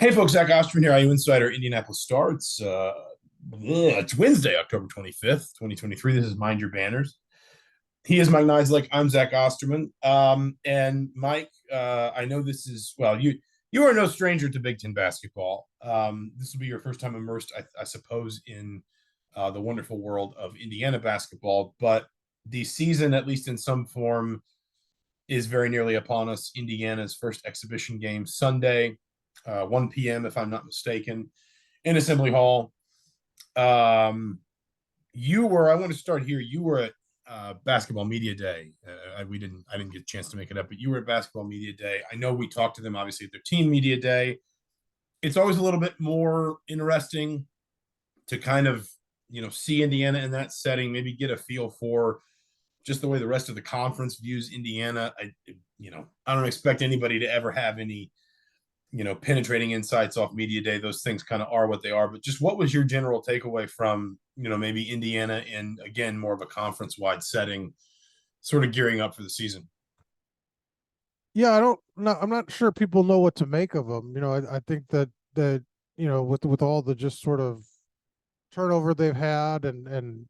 Hey folks, Zach Osterman here, IU Insider, Indianapolis Star. It's Wednesday, October 25th, 2023. This is Mind Your Banners. He is Mike Niziolek. I'm Zach Osterman. And Mike, I know this is, well, you are no stranger to Big Ten basketball. This will be your first time immersed, I suppose, in the wonderful world of Indiana basketball. But the season, at least in some form, is very nearly upon us. Indiana's first exhibition game Sunday, 1 p.m., if I'm not mistaken, in Assembly Hall. Um, I want to start here. You were at Basketball Media Day. I didn't get a chance to make it up, but you were at Basketball Media Day. I know we talked to them obviously at their team media day. It's always a little bit more interesting to kind of see Indiana in that setting, maybe get a feel for just the way the rest of the conference views Indiana. I don't expect anybody to ever have any penetrating insights off media day. Those things kind of are what they are. But just what was your general takeaway from maybe Indiana in, again, more of a conference wide setting, sort of gearing up for the season? Yeah, I'm not sure people know what to make of them. I think that with all the just sort of turnover they've had and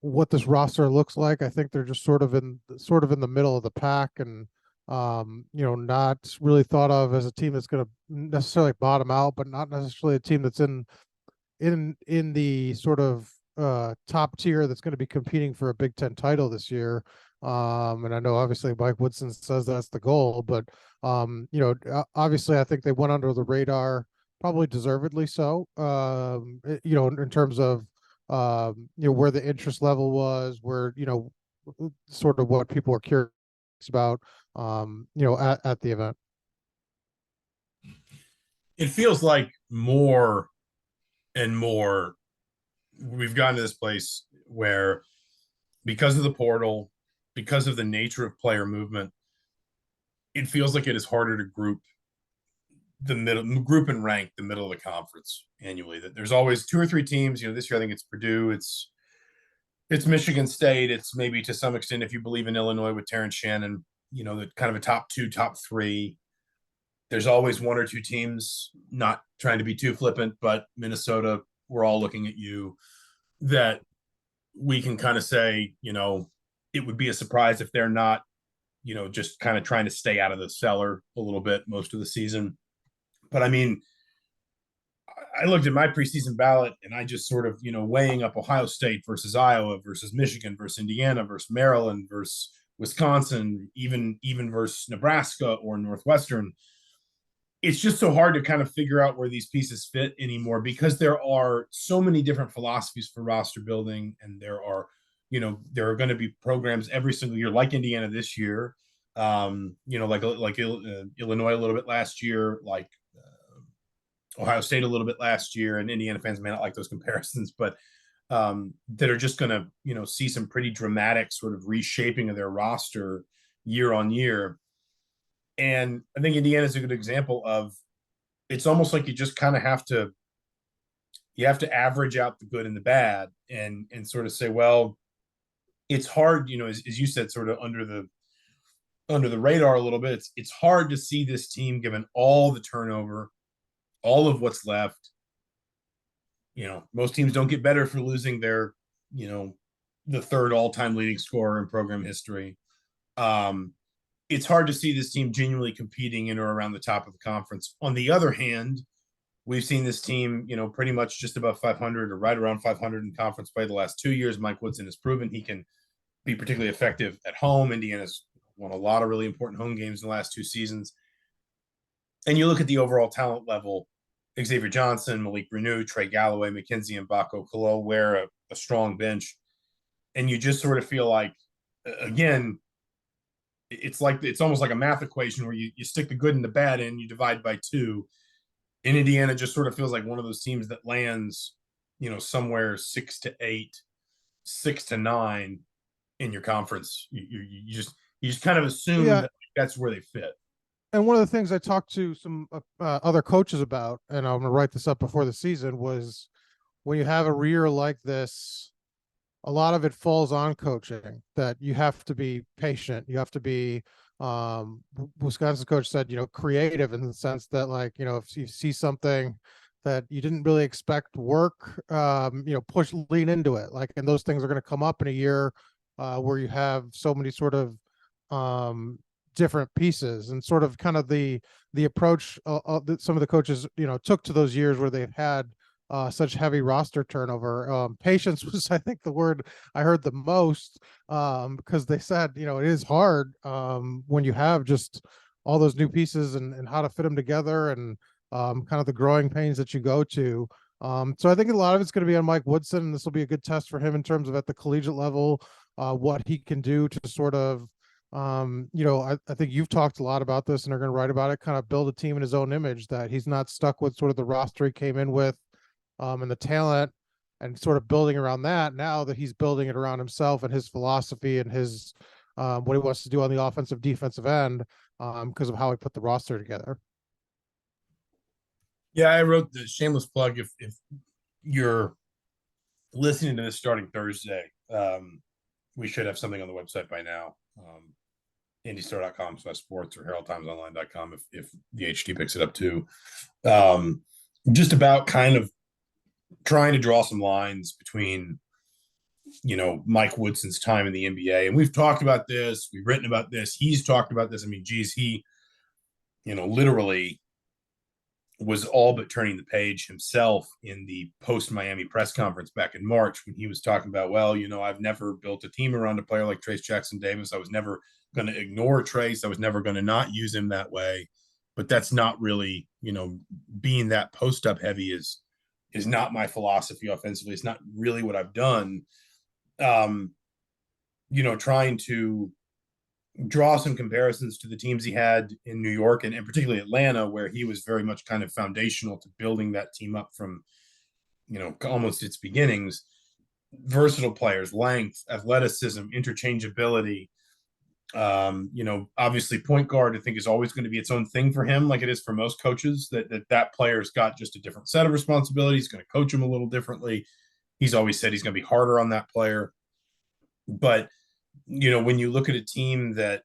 what this roster looks like, I think they're just sort of in the middle of the pack and not really thought of as a team that's going to necessarily bottom out, but not necessarily a team that's in the sort of top tier that's going to be competing for a Big Ten title this year. And I know obviously Mike Woodson says that's the goal, but obviously I think they went under the radar, probably deservedly so. In terms of where the interest level was, where sort of what people are curious about, at the event. It feels like more and more we've gotten to this place where, because of the portal, because of the nature of player movement, it feels like it is harder to group and rank the middle of the conference annually. That there's always two or three teams. This year I think it's Purdue, it's Michigan State, it's maybe to some extent, if you believe in Illinois with Terrence Shannon, the kind of a top two, top three. There's always one or two teams, not trying to be too flippant, but Minnesota, we're all looking at you, that we can kind of say, it would be a surprise if they're not, just kind of trying to stay out of the cellar a little bit most of the season. But I mean, I looked at my preseason ballot and I just sort of, weighing up Ohio State versus Iowa versus Michigan versus Indiana versus Maryland versus Wisconsin, even versus Nebraska or Northwestern. It's just so hard to kind of figure out where these pieces fit anymore, because there are so many different philosophies for roster building, and there are going to be programs every single year, like Indiana this year, like Illinois a little bit last year, like Ohio State a little bit last year, and Indiana fans may not like those comparisons, but that are just going to see some pretty dramatic sort of reshaping of their roster year on year. And I think Indiana is a good example of, it's almost like you just kind of have to average out the good and the bad, and sort of say, well, it's hard, as you said, sort of under the radar a little bit. It's hard to see this team given all the turnover, all of what's left. Most teams don't get better for losing the third all-time leading scorer in program history. It's hard to see this team genuinely competing in or around the top of the conference. On the other hand, we've seen this team, pretty much just above 500 or right around 500 in conference play the last 2 years. Mike Woodson has proven he can be particularly effective at home. Indiana's won a lot of really important home games in the last two seasons. And you look at the overall talent level, Xavier Johnson, Malik Renew, Trey Galloway, Mackenzie and Bako Kalo wear a strong bench. And you just sort of feel like, again, it's almost like a math equation where you stick the good and the bad in, you divide by two. And Indiana just sort of feels like one of those teams that lands, somewhere 6 to 8, 6 to 9 in your conference. You just kind of assume Yeah, that that's where they fit. and one of the things I talked to some other coaches about, and I'm gonna write this up before the season, was when you have a year like this, a lot of it falls on coaching, that you have to be patient. You have to be Wisconsin coach said, creative in the sense that, like, if you see something that you didn't really expect work, lean into it. Like, and those things are going to come up in a year where you have so many sort of different pieces, and sort of kind of the approach that some of the coaches, took to those years where they've had such heavy roster turnover. Patience was, I think, the word I heard the most, because they said, it is hard when you have just all those new pieces, and how to fit them together, and kind of the growing pains that you go to. So I think a lot of it's going to be on Mike Woodson, and this will be a good test for him in terms of at the collegiate level, what he can do to sort of, I think you've talked a lot about this and are going to write about it, kind of build a team in his own image, that he's not stuck with sort of the roster he came in with, and the talent, and sort of building around that, now that he's building it around himself and his philosophy and his what he wants to do on the offensive defensive end, because of how he put the roster together. Yeah, I wrote the shameless plug. If you're listening to this starting Thursday, we should have something on the website by now. IndyStar.com/sports or HeraldTimesOnline.com if the HT picks it up too. Just about kind of trying to draw some lines between, Mike Woodson's time in the NBA. And we've talked about this, we've written about this, he's talked about this. I mean, geez, he, literally was all but turning the page himself in the post-Miami press conference back in March, when he was talking about, well, I've never built a team around a player like Trayce Jackson-Davis. I was never going to ignore Trayce. I was never going to not use him that way. But that's not really, being that post-up heavy is not my philosophy offensively. It's not really what I've done. Trying to draw some comparisons to the teams he had in New York, and particularly Atlanta, where he was very much kind of foundational to building that team up from, almost its beginnings. Versatile players, length, athleticism, interchangeability. Obviously point guard, I think, is always going to be its own thing for him, like it is for most coaches, that player's got just a different set of responsibilities, going to coach him a little differently. He's always said he's going to be harder on that player. But, when you look at a team that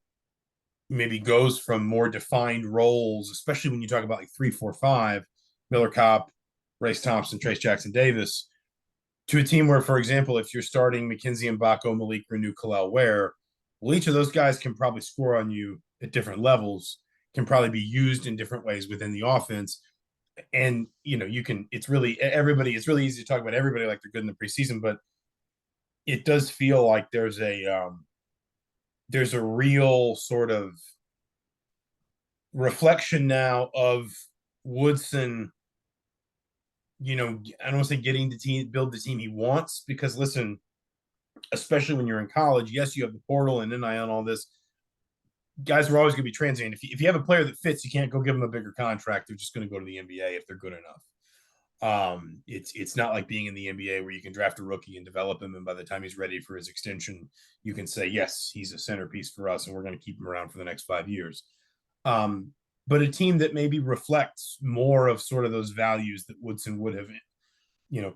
maybe goes from more defined roles, especially when you talk about like 3, 4, 5, Miller Kopp, Race Thompson, Trayce Jackson-Davis, to a team where, for example, if you're starting Mackenzie Mbako, Malik Renew, Kalel Ware, well, each of those guys can probably score on you at different levels, can probably be used in different ways within the offense. And, it's really easy to talk about everybody like they're good in the preseason, but it does feel like there's a real sort of reflection now of Woodson, I don't want to say getting the team, build the team he wants, because listen, especially when you're in college, yes, you have the portal and NIL and all this. Guys are always going to be transient. If you have a player that fits, you can't go give them a bigger contract. They're just going to go to the NBA if they're good enough. It's not like being in the NBA where you can draft a rookie and develop him, and by the time he's ready for his extension, you can say, yes, he's a centerpiece for us, and we're going to keep him around for the next 5 years. But a team that maybe reflects more of sort of those values that Woodson would have,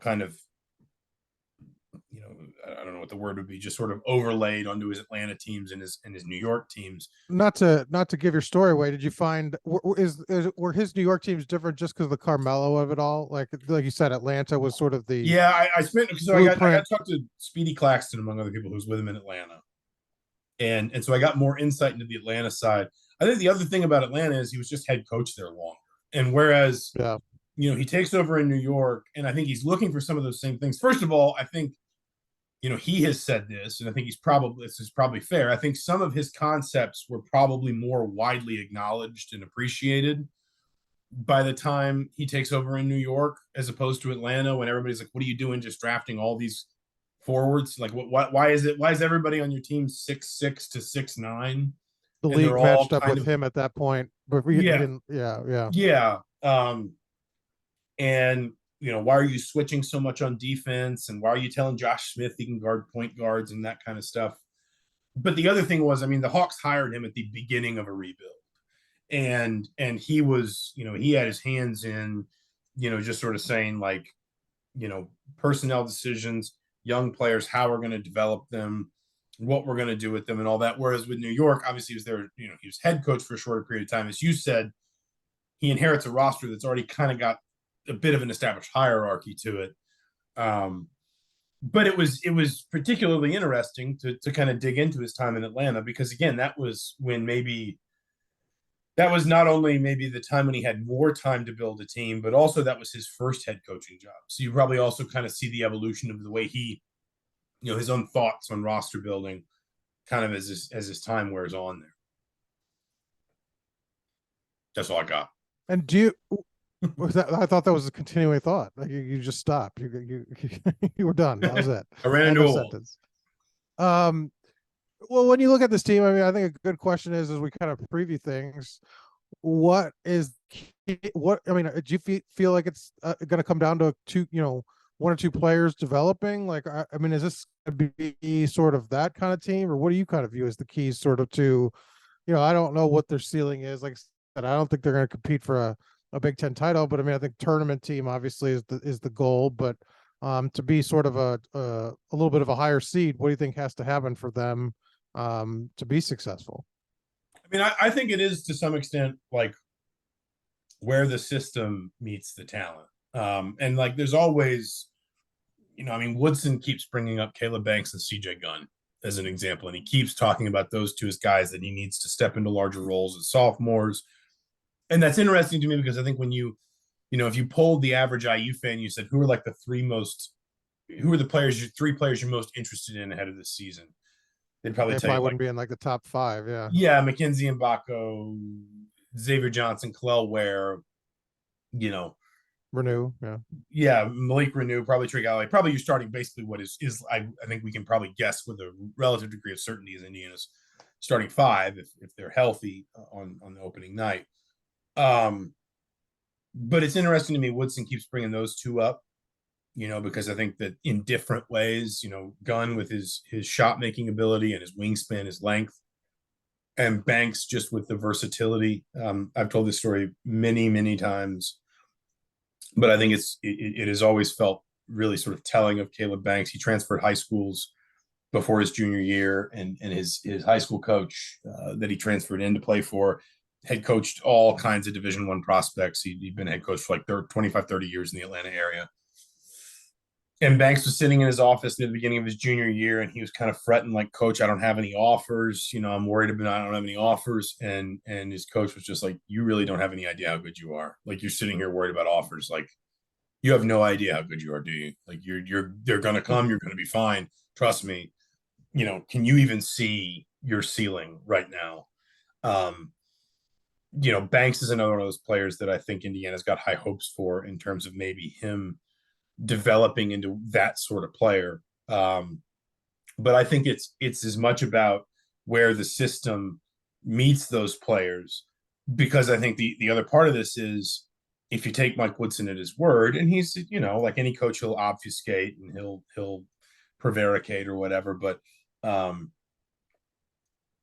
kind of, I don't know what the word would be, just sort of overlaid onto his Atlanta teams and his New York teams. Not to give your story away, did you find were his New York teams different just because of the Carmelo of it all? Like you said, Atlanta was sort of the I spent, so I got to talk to Speedy Claxton, among other people, who's with him in Atlanta, and so I got more insight into the Atlanta side. I think the other thing about Atlanta is he was just head coach there longer, and whereas he takes over in New York, and I think he's looking for some of those same things. First of all, I think, he has said this, and I think this is probably fair. I think some of his concepts were probably more widely acknowledged and appreciated by the time he takes over in New York, as opposed to Atlanta, when everybody's like, what are you doing just drafting all these forwards? Like, why is everybody on your team 6'6" to 6'9"? The league matched up with him at that point, but we didn't. Yeah. And why are you switching so much on defense? And why are you telling Josh Smith he can guard point guards and that kind of stuff? But the other thing was, I mean, the Hawks hired him at the beginning of a rebuild. And he was, he had his hands in, just sort of saying, like, personnel decisions, young players, how we're going to develop them. what we're going to do with them and all that. Whereas with New York, obviously, he was there, you know, he was head coach for a shorter period of time. As you said, he inherits a roster that's already kind of got a bit of an established hierarchy to it. Um, but it was particularly interesting to kind of dig into his time in Atlanta, because again, that was when maybe that was not only maybe the time when he had more time to build a team, but also that was his first head coaching job. So you probably also kind of see the evolution of the way he, you know, his own thoughts on roster building kind of as his time wears on there. That's all I got. And do you was that? I thought that was a continuing thought. Like you just stopped. You were done. That was it. I ran End into of a wall. sentence. Um, well, when you look at this team, I mean, I think a good question is, as we kind of preview things, what is what? I mean, do you feel like it's going to come down to one or two players developing? Like, I mean, is this going to be sort of that kind of team, or what do you kind of view as the keys, sort of to, I don't know what their ceiling is. Like I said, I don't think they're going to compete for a Big Ten title, but I mean, I think tournament team obviously is the goal, but to be sort of a little bit of a higher seed, what do you think has to happen for them to be successful? I mean, I think it is to some extent like where the system meets the talent. And like there's always, you know, I mean, Woodson keeps bringing up Caleb Banks and CJ Gunn as an example, and he keeps talking about those two as guys that he needs to step into larger roles as sophomores. And that's interesting to me because I think when you know, if you polled the average IU fan, you said who are like the who are the three players you're most interested in ahead of this season, they'd probably They tell you probably like, wouldn't be in like the top five. Yeah. yeah, Mackenzie Mbako, Xavier Johnson, Kalel Ware, you know, Renew. Yeah. yeah, Malik Renew, probably Trey Galloway. Probably you're starting basically what is I think we can probably guess with a relative degree of certainty is Indiana's starting five if they're healthy on the opening night. Um, but it's interesting to me. Woodson keeps bringing those two up, you know, because I think that in different ways, you know, Gunn with his shot making ability and his wingspan, his length, and Banks just with the versatility. I've told this story many times, but I think it has always felt really sort of telling of Caleb Banks. He transferred high schools before his junior year, and his high school coach that he transferred in to play for had coached all kinds of Division I prospects. He'd been head coach for like 25, 30 years in the Atlanta area. And Banks was sitting in his office near the beginning of his junior year, and he was kind of fretting, like, "Coach, I don't have any offers. You know, I'm worried about I don't have any offers." And his coach was just like, "You really don't have any idea how good you are. Like, you're sitting here worried about offers. Like, you have no idea how good you are, do you? Like, they're gonna come. You're gonna be fine. Trust me. You know, can you even see your ceiling right now?" Um, you know, Banks is another one of those players that I think Indiana's got high hopes for in terms of maybe him developing into that sort of player. But I think it's as much about where the system meets those players, because I think the other part of this is if you take Mike Woodson at his word, and he's, you know, like any coach, he'll obfuscate and he'll prevaricate or whatever, but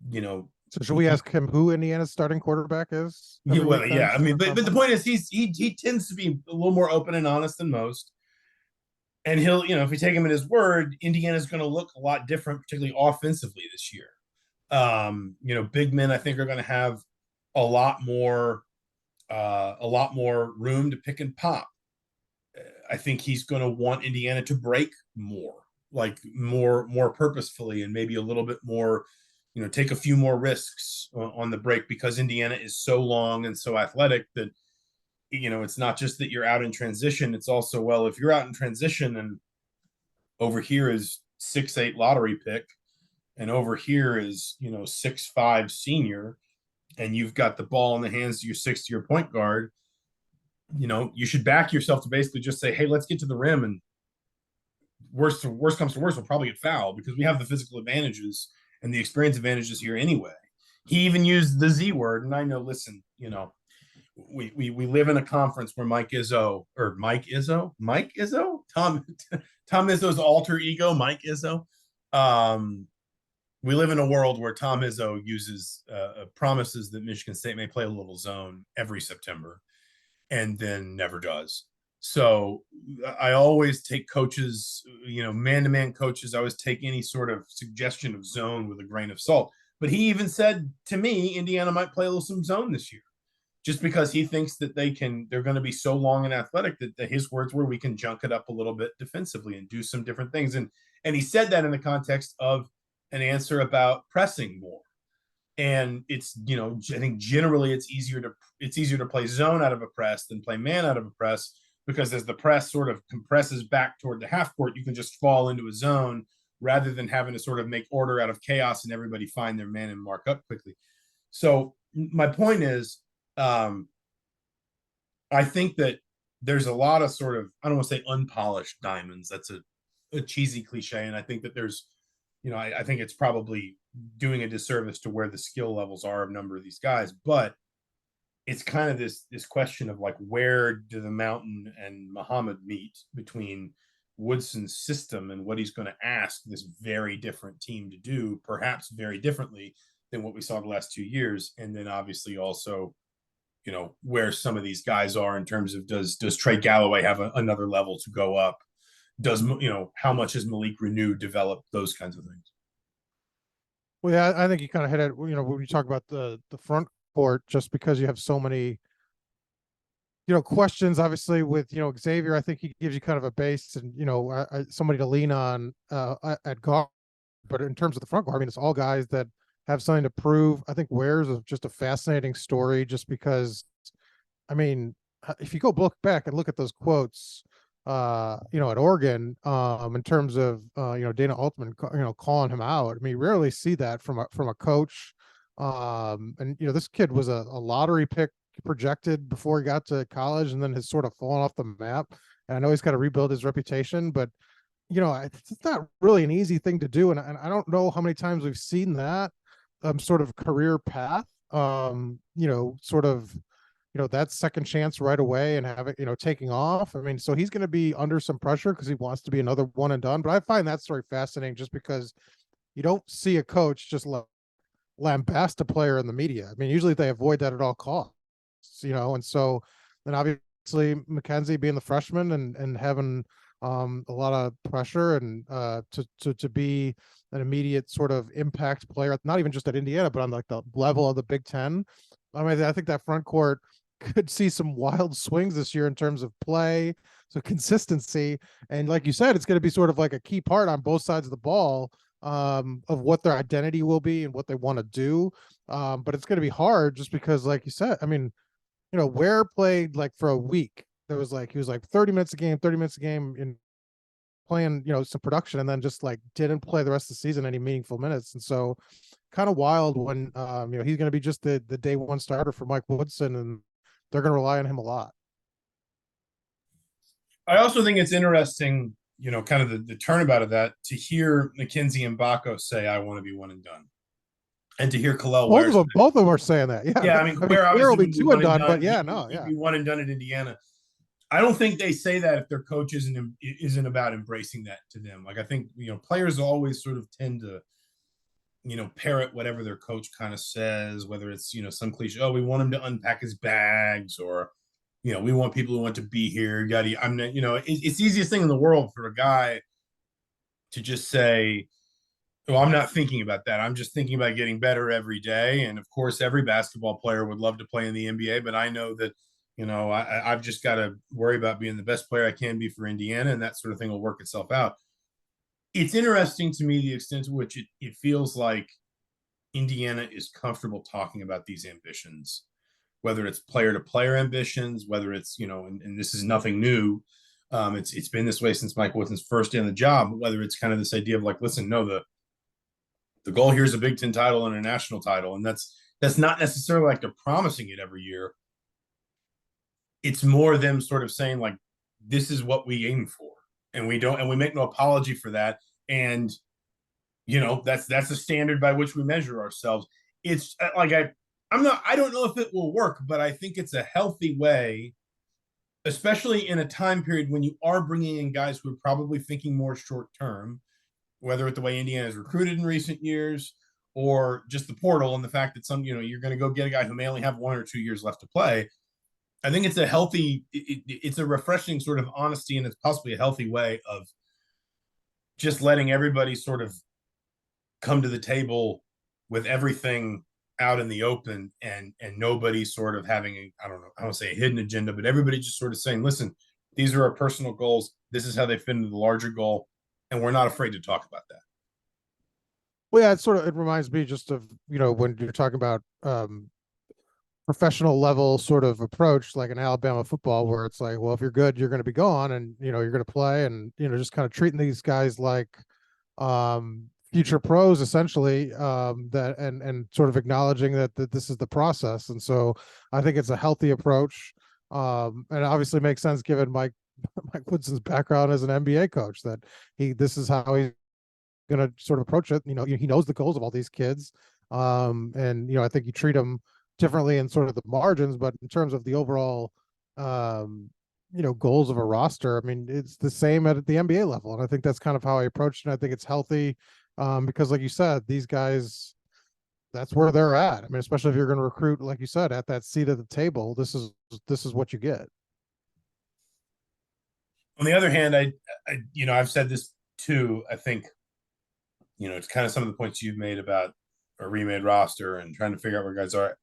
you know, So should we ask him who Indiana's starting quarterback is yeah, every well, week then? yeah. I mean, but the point is, he tends to be a little more open and honest than most, and he'll, you know, if we take him at his word, Indiana's going to look a lot different, particularly offensively this year. You know, big men I think are going to have a lot more room to pick and pop. I think he's going to want Indiana to break more, like more purposefully, and maybe a little bit more, you know, take a few more risks on the break, because Indiana is so long and so athletic that, you know, it's not just that you're out in transition. It's also, well, if you're out in transition and over here is 6'8" lottery pick, and over here is, you know, 6'5" senior, and you've got the ball in the hands of your 6-year point guard, you know, you should back yourself to basically just say, hey, let's get to the rim, and worst comes to worst, we'll probably get fouled because we have the physical advantages and the experience advantages here anyway. He even used the Z word, and I know, listen, you know, we live in a conference where Mike Izzo, Tom Izzo's alter ego, Mike Izzo. We live in a world where Tom Izzo uses promises that Michigan State may play a little zone every September, and then never does. So I always take coaches, man-to-man coaches. I always take any sort of suggestion of zone with a grain of salt. But he even said to me, Indiana might play a little some zone this year, just because he thinks that they're going to be so long and athletic that his words were, we can junk it up a little bit defensively and do some different things. And he said that in the context of an answer about pressing more. And it's, I think generally it's easier to play zone out of a press than play man out of a press, because as the press sort of compresses back toward the half court, you can just fall into a zone rather than having to sort of make order out of chaos and everybody find their man and mark up quickly. So my point is, I think that there's a lot of sort of, I don't want to say unpolished diamonds. That's a cheesy cliche. And I think that there's, I think it's probably doing a disservice to where the skill levels are of a number of these guys. But it's kind of this question of like, where do the Mountain and Muhammad meet between Woodson's system and what he's going to ask this very different team to do, perhaps very differently than what we saw the last 2 years. And then obviously also, where some of these guys are in terms of, does Trey Galloway have another level to go up? Does, how much has Malik Renew developed? Those kinds of things. Well, yeah, I think you kind of hit it, when you talk about the front court, just because you have so many, questions, obviously with, Xavier. I think he gives you kind of a base and, somebody to lean on at guard. But in terms of the front court, I mean, it's all guys that have something to prove. I think Ware's is just a fascinating story, just because, I mean, if you go back and look at those quotes, at Oregon, in terms of, Dana Altman, calling him out. I mean, you rarely see that from a coach. And, this kid was a lottery pick projected before he got to college, and then has sort of fallen off the map. And I know he's got to rebuild his reputation, but, it's not really an easy thing to do. And I don't know how many times we've seen that, sort of career path, sort of, that second chance right away and have it, taking off. I mean, so he's going to be under some pressure because he wants to be another one and done. But I find that story fascinating, just because you don't see a coach just lambast a player in the media. I mean, usually they avoid that at all costs, and so then obviously Mackenzie being the freshman and having a lot of pressure and to be an immediate sort of impact player, not even just at Indiana, but on like the level of the Big Ten. I mean, I think that front court could see some wild swings this year in terms of play, so consistency. And like you said, it's going to be sort of like a key part on both sides of the ball, of what their identity will be and what they want to do. But it's going to be hard, just because, like you said, I mean, Ware played like for a week. There was like, he was like 30 minutes a game in playing, some production, and then just like didn't play the rest of the season any meaningful minutes. And so kind of wild when, he's going to be just the day one starter for Mike Woodson, and they're going to rely on him a lot. I also think it's interesting, kind of the turnabout of that, to hear Mackenzie and Baco say, I want to be one and done. And to hear Kalel Ware. Both of them are saying that. Yeah. Yeah. I mean, Ware will be obviously two and done, done, but yeah, he'd be one and done at Indiana. I don't think they say that if their coach isn't about embracing that to them. Like, I think, players always sort of tend to, parrot whatever their coach kind of says, whether it's, some cliche, oh, we want him to unpack his bags, or, we want people who want to be here. I'm not, it's the easiest thing in the world for a guy to just say, well, I'm not thinking about that. I'm just thinking about getting better every day. And of course, every basketball player would love to play in the NBA, but I know that, I've just got to worry about being the best player I can be for Indiana, and that sort of thing will work itself out. It's interesting to me the extent to which it feels like Indiana is comfortable talking about these ambitions, whether it's player to player ambitions, whether it's, and this is nothing new. It's been this way since Mike Woodson's first day on the job, whether it's kind of this idea of like, listen, no, the goal here is a Big Ten title and a national title. And that's not necessarily like they're promising it every year. It's more them sort of saying like, this is what we aim for. And we make no apology for that. And, that's the standard by which we measure ourselves. It's like, I don't know if it will work, but I think it's a healthy way, especially in a time period when you are bringing in guys who are probably thinking more short term, whether it's the way Indiana has recruited in recent years, or just the portal and the fact that you're going to go get a guy who may only have 1 or 2 years left to play. I think it's a healthy, it's a refreshing sort of honesty, and it's possibly a healthy way of just letting everybody sort of come to the table with everything out in the open, and nobody sort of having a, I don't know, I don't say a hidden agenda, but everybody just sort of saying, listen, these are our personal goals. This is how they fit into the larger goal. And we're not afraid to talk about that. Well, yeah, it reminds me just of, when you're talking about professional level sort of approach, like in Alabama football, where it's like, well, if you're good, you're going to be gone, and you're going to play, and just kind of treating these guys like future pros essentially, that and sort of acknowledging that this is the process. And so I think it's a healthy approach, and it obviously makes sense given Mike Woodson's background as an NBA coach, that this is how he's going to sort of approach it. He knows the goals of all these kids, and I think you treat them differently in sort of the margins, but in terms of the overall goals of a roster, I mean, it's the same at the NBA level. And I think that's kind of how I approach it. And I think it's healthy, because like you said, these guys, that's where they're at. I mean, especially if you're going to recruit, like you said, at that seat at the table, this is what you get. On the other hand, I've said this too. I think, it's kind of some of the points you've made about a remade roster and trying to figure out where guys are.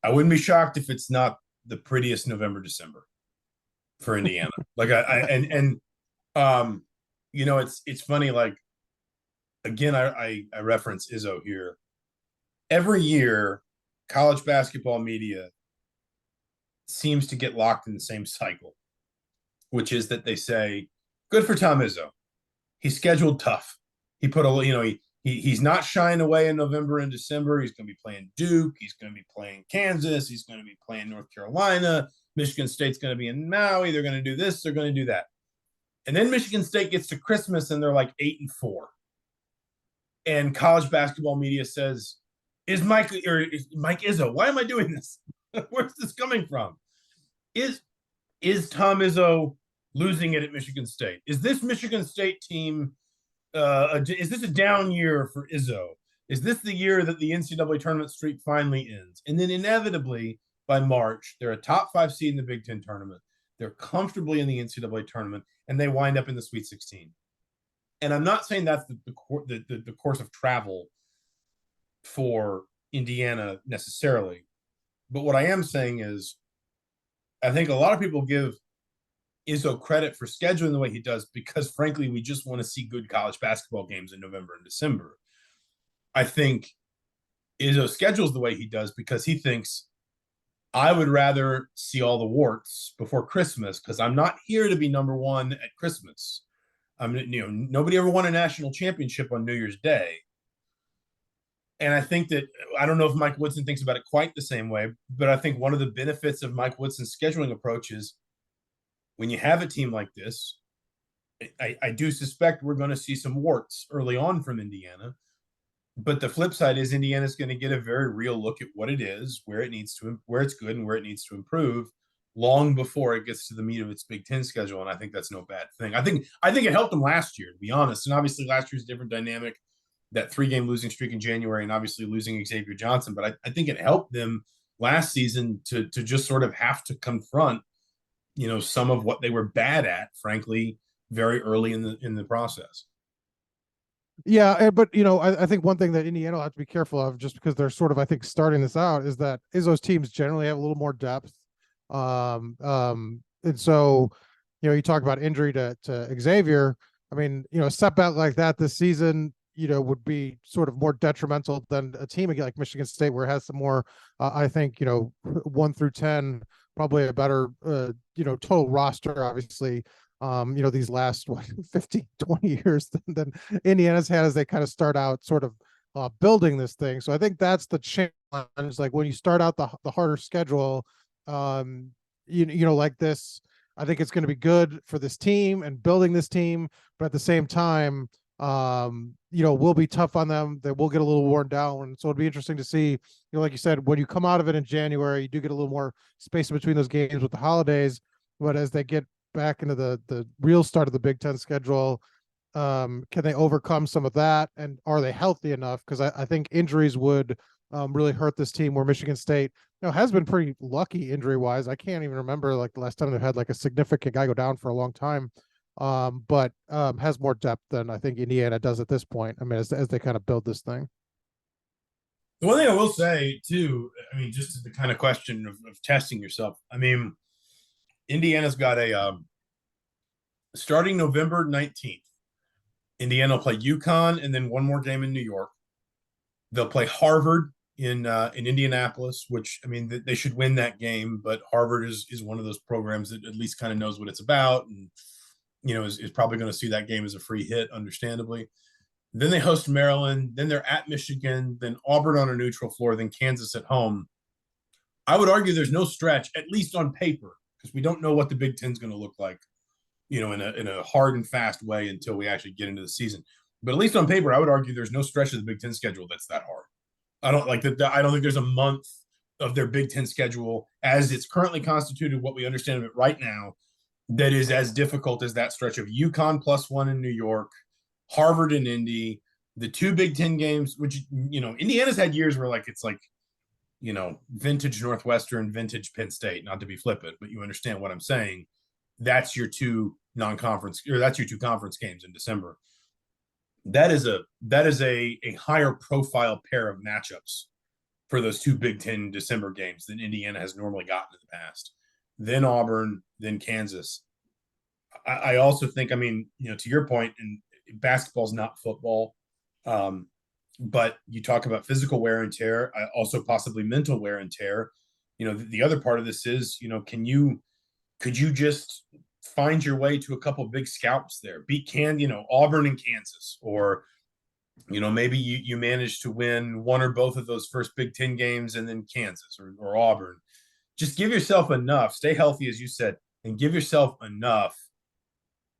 I wouldn't be shocked if it's not the prettiest November, December for Indiana. Like it's funny. Like, again, I reference Izzo here. Every year, college basketball media seems to get locked in the same cycle, which is that they say, good for Tom Izzo. He's scheduled tough. He put he's not shying away in November and December. He's going to be playing Duke. He's going to be playing Kansas. He's going to be playing North Carolina. Michigan State's going to be in Maui. They're going to do this. They're going to do that. And then Michigan State gets to Christmas and they're like 8-4. And college basketball media says, is Mike Izzo? Why am I doing this? Where's this coming from? Is Tom Izzo losing it at Michigan State? Is this Michigan State team, is this a down year for Izzo? Is this the year that the NCAA tournament streak finally ends? And then inevitably by March, they're a top 5 seed in the Big Ten tournament. They're comfortably in the NCAA tournament, and they wind up in the Sweet 16. And I'm not saying that's the course of travel for Indiana necessarily, but what I am saying is, I think a lot of people give Izzo credit for scheduling the way he does because, frankly, we just want to see good college basketball games in November and December. I think Izzo schedules the way he does because he thinks, I would rather see all the warts before Christmas because I'm not here to be number one at Christmas. Nobody ever won a national championship on New Year's Day. And I think that, I don't know if Mike Woodson thinks about it quite the same way, but I think one of the benefits of Mike Woodson's scheduling approach is when you have a team like this, I do suspect we're going to see some warts early on from Indiana. But the flip side is Indiana's going to get a very real look at what it is, where it's good and where it needs to improve long before it gets to the meat of its Big Ten schedule. And I think that's no bad thing. I think it helped them last year, to be honest. And obviously last year's a different dynamic, that 3-game losing streak in January, and obviously losing Xavier Johnson. But I think it helped them last season to just sort of have to confront, some of what they were bad at, frankly, very early in the process. Yeah, but I think one thing that Indiana will have to be careful of, just because they're sort of, I think, starting this out, is that Izzo's teams generally have a little more depth. And so, you talk about injury to Xavier. I mean, a setback like that this season, would be sort of more detrimental than a team like Michigan State, where it has some more, I think, 1 through 10, probably a better, total roster, obviously. These last 15, 20 years than Indiana's had as they kind of start out sort of building this thing. So I think that's the challenge. Like when you start out the harder schedule, like this, I think it's going to be good for this team and building this team, but at the same time, will be tough on them. They will get a little worn down. And so it'll be interesting to see, like you said, when you come out of it in January, you do get a little more space between those games with the holidays, but as they get back into the real start of the Big Ten schedule, can they overcome some of that? And are they healthy enough? Because I think injuries would really hurt this team, where Michigan State, has been pretty lucky injury wise. I can't even remember like the last time they've had like a significant guy go down for a long time. But has more depth than I think Indiana does at this point. I mean, as they kind of build this thing. The one thing I will say too, I mean, just the kind of question of testing yourself. I mean, Indiana's got a starting November 19th. Indiana will play UConn and then one more game in New York. They'll play Harvard in Indianapolis, which I mean they should win that game, but Harvard is one of those programs that at least kind of knows what it's about, and is probably going to see that game as a free hit, understandably. Then they host Maryland, then they're at Michigan, then Auburn on a neutral floor, then Kansas at home. I would argue there's no stretch, at least on paper, because we don't know what the Big Ten's going to look like, in a hard and fast way until we actually get into the season. But at least on paper, I would argue there's no stretch of the Big Ten schedule that's that hard. I don't like that. I don't think there's a month of their Big Ten schedule as it's currently constituted, what we understand of it right now, that is as difficult as that stretch of UConn +1 in New York, Harvard and Indy, the two Big Ten games, which, Indiana's had years where it's like, vintage Northwestern, vintage Penn State, not to be flippant, but you understand what I'm saying. That's your two non-conference, or that's your two conference games in December. That is a higher profile pair of matchups for those two Big Ten December games than Indiana has normally gotten in the past. Then Auburn, then Kansas. I also think, I mean, to your point, and basketball's not football, but you talk about physical wear and tear, also possibly mental wear and tear. The other part of this is, could you just find your way to a couple of big scalps there, beat Auburn and Kansas, or maybe you manage to win one or both of those first Big Ten games and then Kansas or Auburn. Just give yourself enough, stay healthy, as you said, and give yourself enough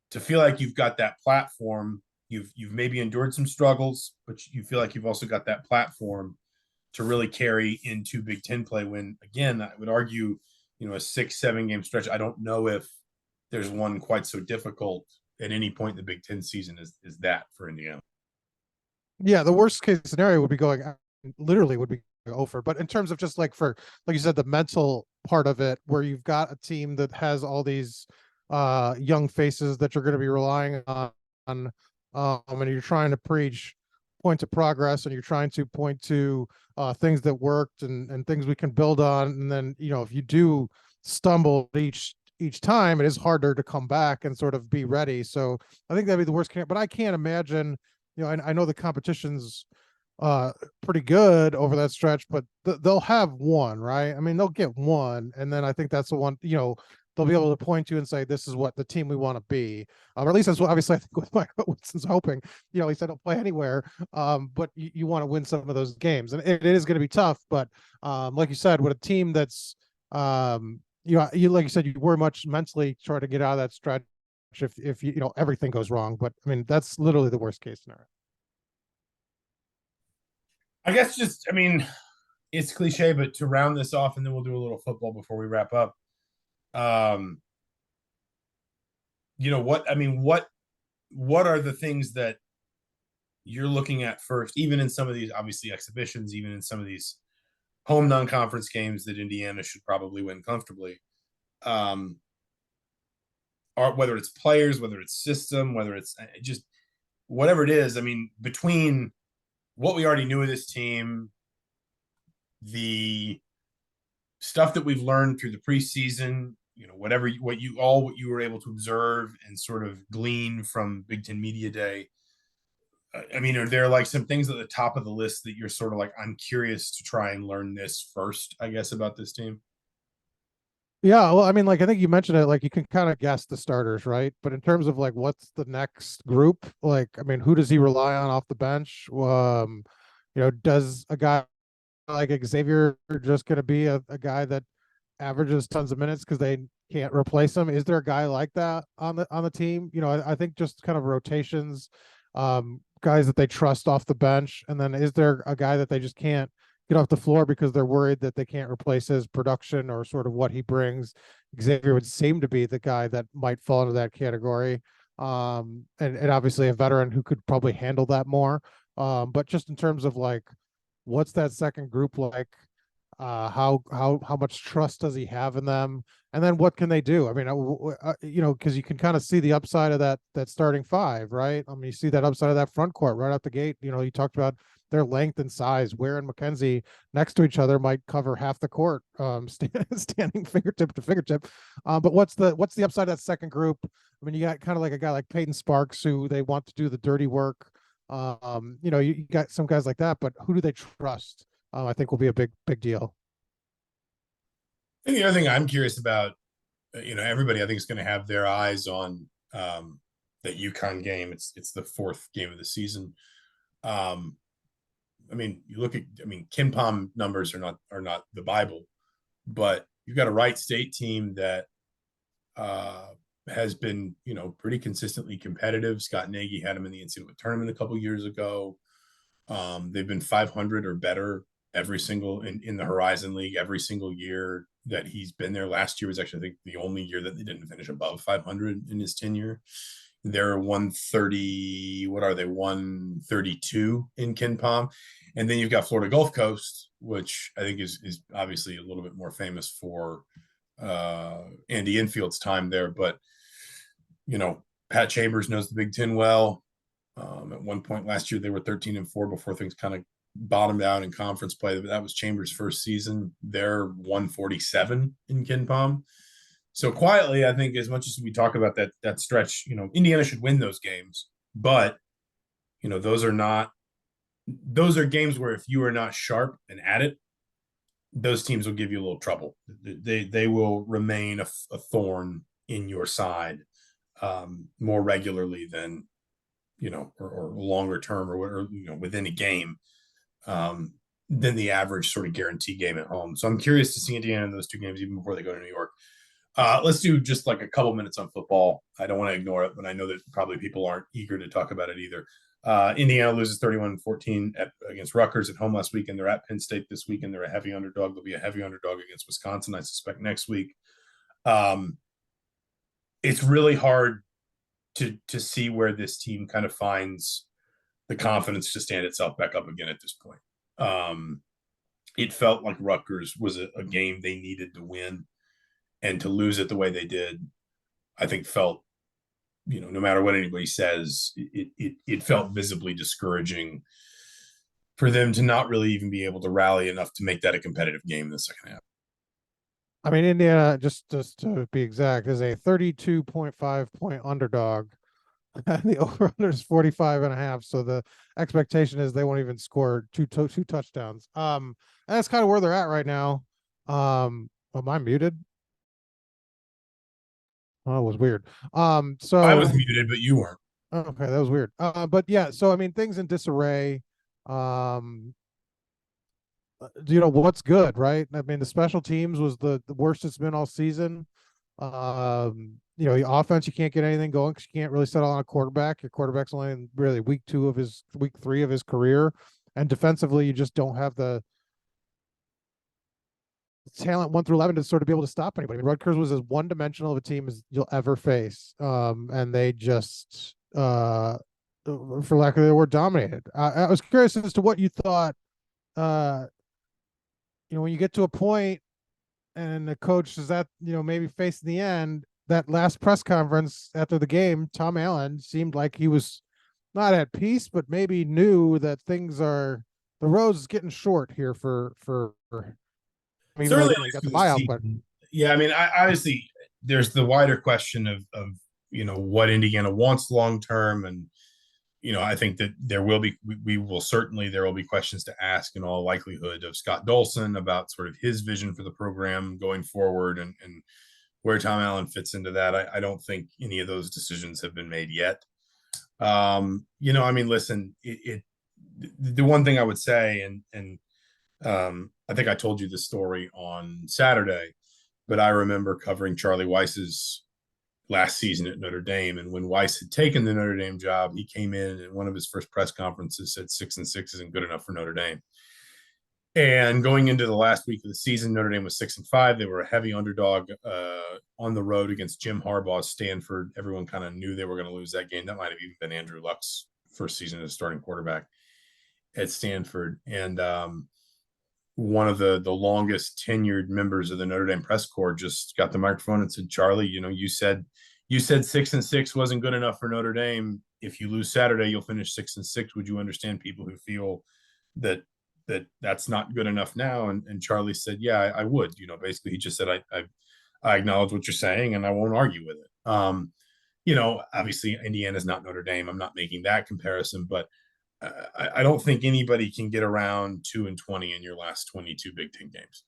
to feel like you've got that platform. You've maybe endured some struggles, but you feel like you've also got that platform to really carry into Big Ten play. When, again, I would argue, a 6-7 game stretch, I don't know if there's one quite so difficult at any point in the Big Ten season is that for Indiana. Yeah, the worst case scenario would be literally would be over. But in terms of just like you said, the mental part of it, where you've got a team that has all these young faces that you're going to be relying on, and you're trying to preach points of progress, and you're trying to point to things that worked and things we can build on. And then, if you do stumble each time, it is harder to come back and sort of be ready. So I think that'd be the worst case. But I can't imagine, I know the competition's pretty good over that stretch, but they'll have one, right? I mean, they'll get one, and then I think that's the one, they'll be able to point to and say, this is what the team we want to be. Or at least that's what, obviously, I think what Mike Woodson's hoping. He said don't play anywhere, but you want to win some of those games, and it is going to be tough. But like you said, with a team that's you like you said, you were much mentally trying to get out of that stretch if everything goes wrong. But I mean, that's literally the worst case scenario. I guess I mean, it's cliche, but to round this off, and then we'll do a little football before we wrap up. What are the things that you're looking at first, even in some of these obviously exhibitions, even in some of these home non-conference games that Indiana should probably win comfortably? Or whether it's players, whether it's system, whether it's just whatever it is. I mean, between what we already knew of this team, the stuff that we've learned through the preseason, what you were able to observe and sort of glean from Big Ten Media Day. I mean, are there like some things at the top of the list that you're sort of like, I'm curious to try and learn this first, I guess, about this team? Yeah, well, I mean, like I think you mentioned it, like you can kind of guess the starters, right? But in terms of like what's the next group, like I mean, who does he rely on off the bench? Does a guy like Xavier just going to be a guy that averages tons of minutes because they can't replace him? Is there a guy like that on the team? I think just kind of rotations, guys that they trust off the bench, and then is there a guy that they just can't get off the floor because they're worried that they can't replace his production or sort of what he brings? Xavier would seem to be the guy that might fall into that category. And obviously a veteran who could probably handle that more. But just in terms of like What's that second group like? How much trust does he have in them? And then what can they do? I mean, because you can kind of see the upside of that starting five, right? I mean, you see that upside of that front court right out the gate. You talked about their length and size. Ware and McKenzie next to each other might cover half the court, standing fingertip to fingertip. But what's the upside of that second group? I mean, you got kind of like a guy like Peyton Sparks who they want to do the dirty work. You got some guys like that, but who do they trust? I think will be a big deal. I think the other thing I'm curious about, everybody I think is going to have their eyes on that UConn game. It's the fourth game of the season. I mean, Ken Pom numbers are not the Bible, but you've got a Wright State team that has been, pretty consistently competitive. Scott Nagy had him in the NCAA tournament a couple years ago. They've been 500 or better every single in the Horizon League every single year that he's been there. Last year was actually, I think, the only year that they didn't finish above 500 in his tenure. They're 130. What are they? 132 in Ken Pom. And then you've got Florida Gulf Coast, which I think is obviously a little bit more famous for Andy Infield's time there. But, Pat Chambers knows the Big Ten well. At one point last year, they were 13-4 before things kind of bottomed out in conference play. That was Chambers' first season. They're 147 in Ken Pom. So quietly, I think as much as we talk about that stretch, Indiana should win those games. But, those are games where if you are not sharp and at it, those teams will give you a little trouble. They will remain a thorn in your side more regularly than, or longer term or within a game than the average sort of guarantee game at home. So I'm curious to see Indiana in those two games even before they go to New York. Let's do just like a couple minutes on football. I don't want to ignore it, but I know that probably people aren't eager to talk about it either. Indiana loses 31-14 against Rutgers at home last week, and they're at Penn State this week, and they're a heavy underdog. They'll be a heavy underdog against Wisconsin, I suspect, next week. It's really hard to see where this team kind of finds the confidence to stand itself back up again at this point. It felt like Rutgers was a game they needed to win, and to lose it the way they did, I think felt, no matter what anybody says, it felt visibly discouraging for them to not really even be able to rally enough to make that a competitive game in the second half. I mean, Indiana, just to be exact, is a 32.5 point underdog. The over-under is 45.5. So the expectation is they won't even score two touchdowns. And that's kind of where they're at right now. Am I muted? Oh, it was weird. So I was muted, but you weren't. Okay, that was weird. But yeah, so I mean, things in disarray. What's good, right? I mean, the special teams was the worst it's been all season. The offense, you can't get anything going because you can't really settle on a quarterback. Your quarterback's only in really week 3 of his career, and defensively, you just don't have the talent 1 through 11 to sort of be able to stop anybody. I mean, Rutgers was as one-dimensional of a team as you'll ever face, and they just, for lack of a word, dominated. I was curious as to what you thought. When you get to a point and the coach is at, maybe facing the end, that last press conference after the game, Tom Allen seemed like he was not at peace, but maybe knew that the road's getting short here for even though you got the buyout. But yeah, I mean, obviously there's the wider question of what Indiana wants long term, and I think that there will be questions to ask in all likelihood of Scott Dolson about sort of his vision for the program going forward and where Tom Allen fits into that. I don't think any of those decisions have been made yet. Listen, the one thing I would say, and I think I told you this story on Saturday, but I remember covering Charlie Weiss's last season at Notre Dame. And when Weiss had taken the Notre Dame job, he came in and one of his first press conferences said 6-6 isn't good enough for Notre Dame. And going into the last week of the season, Notre Dame was 6-5. They were a heavy underdog on the road against Jim Harbaugh's Stanford. Everyone kind of knew they were going to lose that game. That might have even been Andrew Luck's first season as starting quarterback. at Stanford, and one of the longest tenured members of the Notre Dame press corps just got the microphone and said, "Charlie, you said 6-6 wasn't good enough for Notre Dame. If you lose Saturday, you'll finish 6-6. Would you understand people who feel that that's not good enough now?" And Charlie said, "Yeah, I would." Basically, he just said, I acknowledge what you're saying, and I won't argue with it. Obviously, Indiana's not Notre Dame. I'm not making that comparison, but I don't think anybody can get around 2-20 in your last 22 Big Ten games.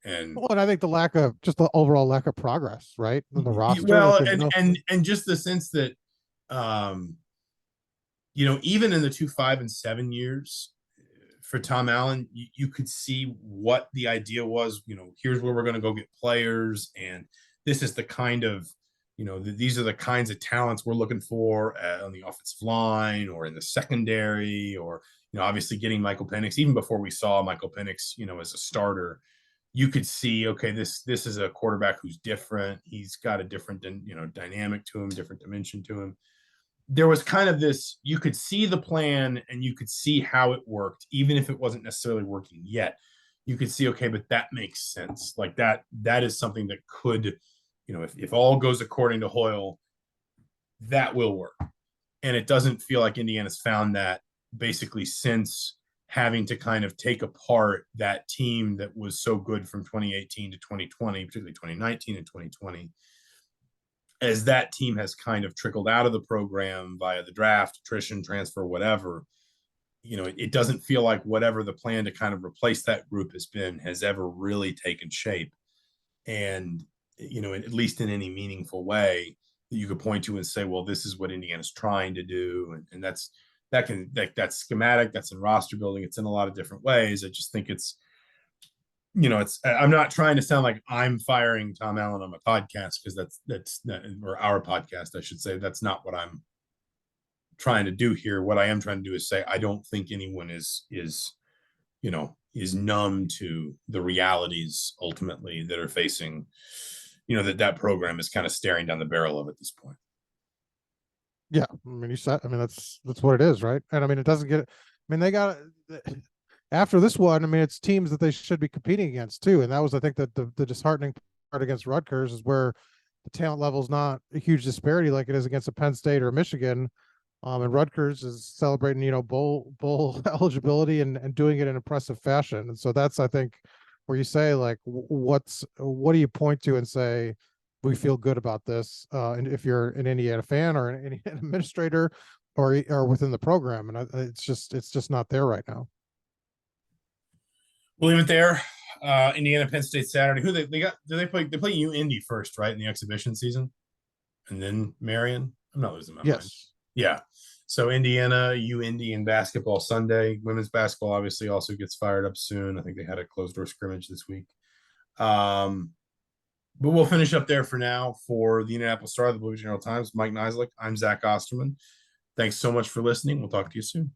And Well, and I think the overall lack of progress, right? In the roster, like well, there's no. and just the sense that, um, even in the 2 5 and 7 years for Tom Allen, you could see what the idea was. Here's where we're going to go get players, and this is the kind of, these are the kinds of talents we're looking for on the offensive line or in the secondary, or obviously getting Michael Penix. Even before we saw Michael Penix, as a starter, you could see, okay, this is a quarterback who's different. He's got a different, dynamic to him, different dimension to him. There was kind of this, you could see the plan and you could see how it worked, even if it wasn't necessarily working yet. You could see, okay, but that makes sense. Like that is something that could, if all goes according to Hoyle, that will work. And it doesn't feel like Indiana's found that basically since having to kind of take apart that team that was so good from 2018 to 2020, particularly 2019 and 2020, as that team has kind of trickled out of the program via the draft, attrition, transfer, whatever. It doesn't feel like whatever the plan to kind of replace that group has been has ever really taken shape. And, at least in any meaningful way that you could point to and say, well, this is what Indiana's trying to do. And that's schematic, that's in roster building, it's in a lot of different ways. I just think I'm not trying to sound like I'm firing Tom Allen on my podcast, because or our podcast, I should say. That's not what I'm trying to do here. What I am trying to do is say, I don't think anyone is numb to the realities ultimately that are facing, that program is kind of staring down the barrel of at this point. Yeah, I mean, that's what it is, right? And I mean, it doesn't get. I mean, they got after this one. I mean, it's teams that they should be competing against too, and that was, I think, that the disheartening part against Rutgers is where the talent level is not a huge disparity like it is against a Penn State or Michigan. And Rutgers is celebrating, bowl eligibility and doing it in impressive fashion. And so that's, I think, where you say, like, what do you point to and say, we feel good about this? And if you're an Indiana fan or an Indiana administrator or within the program, and it's just not there right now. We'll leave it there. Indiana, Penn State Saturday. Who they got? Do they play? They play Indy first, right, in the exhibition season, and then Marion. I'm not losing my mind. Yeah. So Indiana, Indy in basketball Sunday. Women's basketball obviously also gets fired up soon. I think they had a closed door scrimmage this week. But we'll finish up there for now. For the Indianapolis Star, the Blue General Times, Mike Niziolek, I'm Zach Osterman. Thanks so much for listening. We'll talk to you soon.